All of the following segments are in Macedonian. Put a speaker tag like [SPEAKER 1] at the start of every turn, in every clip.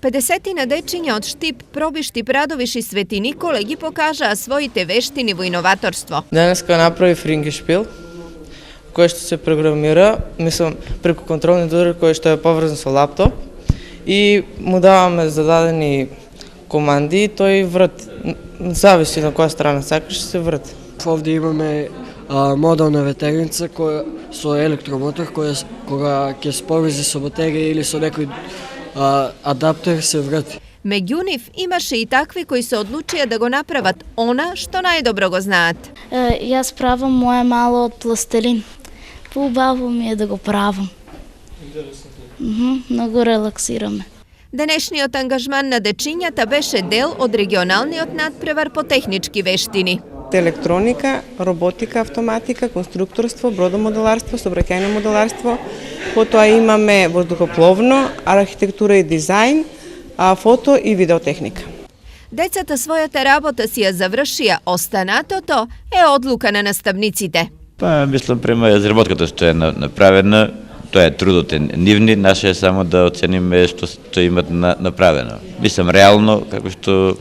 [SPEAKER 1] 50 дечиња од Штип, Пробиштип, Радовиш и Свети Николе ги покажаа своите вештини во иноваторство.
[SPEAKER 2] Денеска направи фрингешпил, кој што се програмира, мислам, преку контролни удари кој што е поврзан со лаптоп и му даваме зададени команди и тој врати. Зависи на која страна сакаш, се врати.
[SPEAKER 3] Овде имаме модална ветерница со електромотор кога ќе се поврзи со батерија или со некој адаптер се врати.
[SPEAKER 1] Меѓу нив имаше и такви кои се одлучија да го направат она што најдобро го знаат.
[SPEAKER 4] Јас правам моја мало од пластелин. Поубаво ми е да го правам. Многу релаксираме.
[SPEAKER 1] Денешниот ангажман на дечињата беше дел од регионалниот надпревар по технички вештини.
[SPEAKER 5] Електроника, роботика, автоматика, конструкторство, бродомоделарство, сообраќајно моделарство. Потоа имаме воздухопловно, архитектура и дизајн, фото и видеотехника.
[SPEAKER 1] Децата својата работа си ја завршија, останатото е одлука на наставниците.
[SPEAKER 6] Мислам, према изработката што е направена, тоа е трудот е нивни, наше е само да оцениме што имат направено. Мислам, реално, како што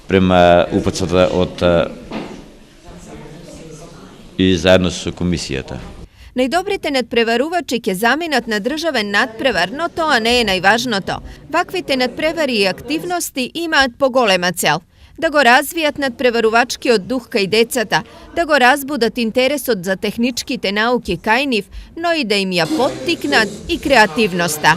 [SPEAKER 6] према упатствата од и заедно со комисијата.
[SPEAKER 1] Најдобрите надпреварувачи ќе заминат на државен надпревар, но тоа не е најважното. Ваквите надпревари и активности имаат поголема цел – да го развијат надпреварувачкиот дух кај децата, да го разбудат интересот за техничките науки кај нив, но и да им ја поттикнат и креативноста.